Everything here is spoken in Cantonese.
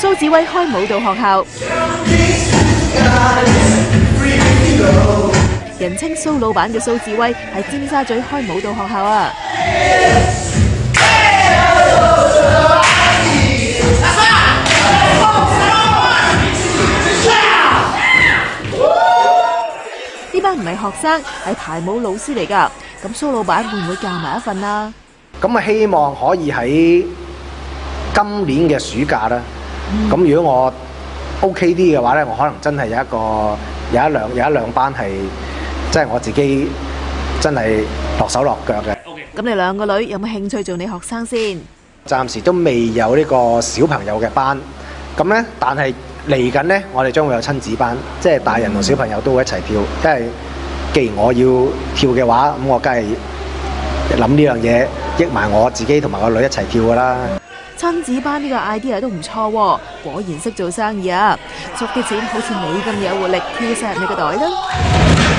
蘇志威開舞蹈學校，人稱蘇老闆嘅蘇志威喺尖沙咀開舞蹈學校啊！呢班唔係學生，係排舞老師嚟㗎。咁蘇老闆會唔會教埋一份啊？咁啊，希望可以喺今年嘅暑假啦。咁如果我 OK 啲嘅話咧，我可能真係有一兩班係，即係我自己真係落手落腳嘅。咁你兩個女有冇興趣做你學生先？暫時都未有呢個小朋友嘅班。咁咧，但係嚟緊咧，我哋將會有親子班，即係大人同小朋友都會一齊跳。因為既然我要跳嘅話，咁我梗係諗呢樣嘢，益埋我自己同埋個女一齊跳㗎啦。親子班呢個 idea 都唔錯喎，果然識做生意啊！捉啲錢好似你咁有活力，跳晒入你個袋啦！